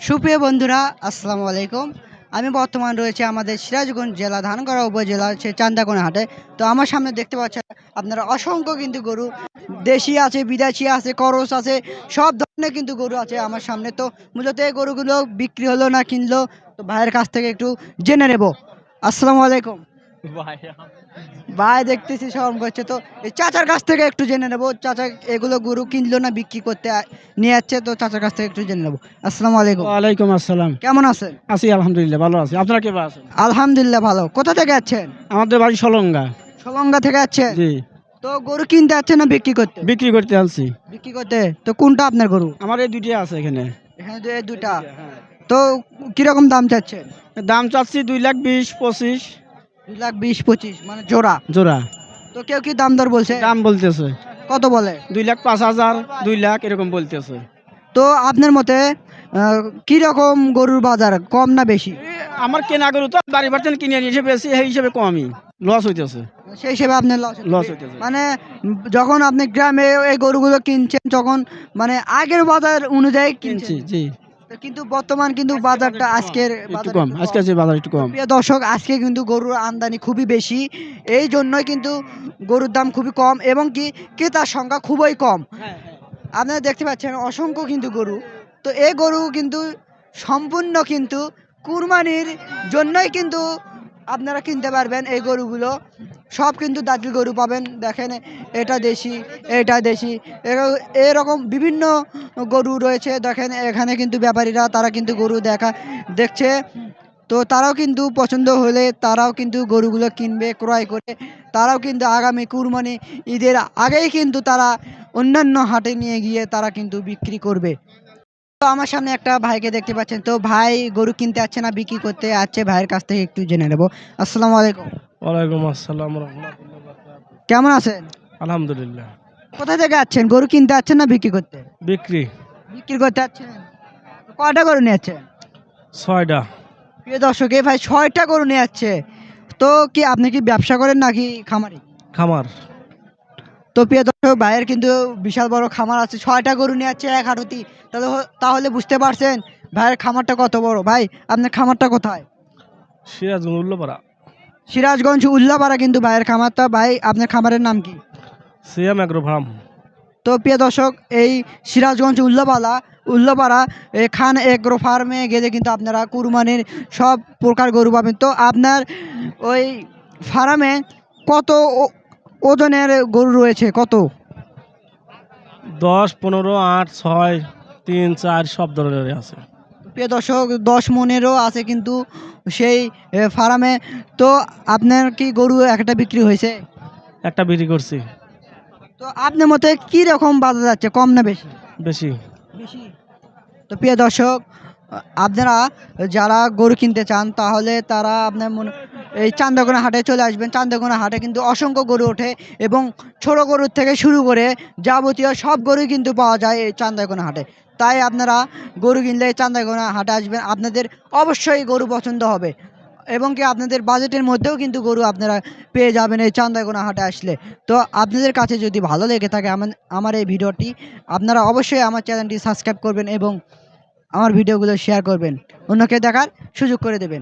সুপ্রিয় বন্ধুরা, আসসালামু আলাইকুম। আমি বর্তমান রয়েছে আমাদের সিরাজগঞ্জ জেলা ধানগড়া উপজেলার সে চান্দাকোনা হাটে। তো আমার সামনে দেখতে পাচ্ছেন আপনারা অসংখ্য কিন্তু গরু, দেশি আছে, বিদেশি আছে, করস আছে, সব ধরনের কিন্তু গরু আছে আমার সামনে। তো মূলত এই গরুগুলো বিক্রি হলো না কিনলো, তো ভাইয়ের কাছ থেকে একটু জেনে নেব। আসসালামু আলাইকুম ভাই, দেখতেছি শরম করছে, তো এই চাচার কাছ থেকে একটু জেনে নেবো, চাচা এগুলো গরু কিনলো না বিক্রি করতে নিয়ে যাচ্ছে, তো চাচার কাছ থেকে একটু জেনে নেবো। আসসালামু আলাইকুম। ওয়ালাইকুম আসসালাম। কেমন আছেন? আছি আলহামদুলিল্লাহ, ভালো আছি। আপনারা কেমন আছেন? আলহামদুলিল্লাহ ভালো। কোথা থেকে যাচ্ছেন? আমাদের বাড়ি সলঙ্গা। সোলঙ্গা থেকে যাচ্ছেন? জি। তো গরু কিনতে যাচ্ছেন না বিক্রি করতে? বিক্রি করতে আনছি। বিক্রি করতে। তো কোনটা আপনার গরু? আমার এই দুইটা আছে এখানে। এখানে এই দুটা। তো কিরকম দাম চাচ্ছেন? দাম চাচ্ছি 2,20,25 2,20,25 মানে জোড়া? জোড়া। তো কেউ কি দাম দর বলছে? দাম বলতেছে কত বলে? 2,05,000, 2,00,000 এরকম বলতেছে। তো আপনার মতে কি রকম গরুর বাজার, কম না বেশি? আমার কেনা গরু তো বাড়ি বাড়তেন কিনে নিয়ে এসে বেশি, সেই হিসেবে কমই লস হইতেছে। সেই হিসেবে আপনার লস হইতেছে। মানে যখন আপনি গ্রামে এই গরুগুলো কিনছেন, তখন মানে আগের বাজার অনুযায়ী কিনছি। কিনছেন, জি। তো কিন্তু বর্তমান কিন্তু বাজারটা আজকের একটু বাজার কম, একটু আজকে কম। আছে বাজার একটু কম। প্রিয় দর্শক, আজকে কিন্তু গরুর আমদানি খুবই বেশি, এই জন্যই কিন্তু গরুর দাম খুবই কম এবং কি ক্রেতার সংখ্যা খুবই কম। আপনারা দেখতে পাচ্ছেন অসংখ্য কিন্তু গরু। তো এই গরু কিন্তু সম্পূর্ণ কিন্তু কুরবানির জন্যই কিন্তু আপনারা কিনতে পারবেন। এই গরুগুলো সব কিন্তু দাঁতিল গরু পাবেন। দেখেন, এটা দেশি, এটা দেশি, এরকম বিভিন্ন গরু রয়েছে। দেখেন এখানে কিন্তু ব্যাপারীরা তারা কিন্তু গরু দেখছে, তো তারাও কিন্তু পছন্দ হলে তারাও কিন্তু গরুগুলো কিনবে ক্রয় করে। তারাও কিন্তু আগামী কুরবানি ঈদের আগেই কিন্তু তারা অন্যান্য হাটে নিয়ে গিয়ে তারা কিন্তু বিক্রি করবে। তো আমার সামনে একটা ভাইকে দেখতে পাচ্ছেন, তো ভাই গরু কিনতে আসছে না বিক্রি করতে আসছে, ভাইয়ের কাছ থেকে একটু জেনে নেবো। আসসালামু আলাইকুম। ওয়ালাইকুম আসসালাম রাহমাতুল্লাহি ওয়া বারাকাতুহু। কেমন আছেন? আলহামদুলিল্লাহ। কোথা থেকে আসছেন? গরু কিনতে আসছেন না বিক্রি করতে? বিক্রি বিক্রি করতে আসছেন। কয়টা গরু নিয়ে যাচ্ছেন? 6টা। প্রিয় দর্শক, এই ভাই 6টা গরু নিয়ে যাচ্ছে। তো কি আপনি কি ব্যবসা করেন নাকি খামারি? খামার। তো প্রিয় দর্শক, ভাইয়ের কিন্তু বিশাল বড় খামার আছে, 6টা গরু নিয়ে যাচ্ছে এক হাঁটুতি। তাহলে তাহলে বুঝতে পারছেন ভাইয়ের খামারটা কত বড়। ভাই, আপনার খামারটা কোথায়? সিরাজগঞ্জ উল্লাপাড়া। সিরাজগঞ্জ উল্লাপাড়া কিন্তু ভাইয়ের খামারটা। ভাই, আপনার খামারের নাম কি? সিয়াম এগ্রো ফার্ম। তো প্রিয় দর্শক, এই সিরাজগঞ্জ উল্লাপাড়া এই খান এগ্রো ফার্মে গেলে কিন্তু আপনারা কুরবানির সব প্রকার গরু পাবেন। তো আপনার ওই ফার্মে কত ওজনের গরু রয়েছে? কত? 10, 15, 8, 6, 3, 4 সব ধরনের আছে। প্রিয় দর্শক, 10 মনেরও আছে কিন্তু সেই ফার্মে। তো আপনার কি গরু একটা বিক্রি হয়েছে? একটা বিক্রি করছি। তো আপনার মতে কি রকম বাজার যাচ্ছে, কম না বেশি? বেশি। বেশি। তো প্রিয় দর্শক, আপনারা যারা গরু কিনতে চান তাহলে তারা আপনার এই চান্দাকোনা হাটে চলে আসবেন। চান্দাকোনা হাটে কিন্তু অসংখ্য গরু ওঠে এবং ছোট গরুর থেকে শুরু করে যাবতীয় সব গরুই কিন্তু পাওয়া যায় এই চান্দাকোনা হাটে। তাই আপনারা গরু কিনলে চান্দাকোনা হাটে আসবেন, আপনাদের অবশ্যই গরু পছন্দ হবে এবং কি আপনাদের বাজেটের মধ্যেও কিন্তু গরু আপনারা পেয়ে যাবেন এই চান্দাকোনা হাটে আসলে। তো আপনাদের কাছে যদি ভালো লেগে থাকে আমার এই ভিডিওটি, আপনারা অবশ্যই আমার চ্যানেলটি সাবস্ক্রাইব করবেন এবং আমার ভিডিওগুলো শেয়ার করবেন, অন্যকে দেখার সুযোগ করে দেবেন।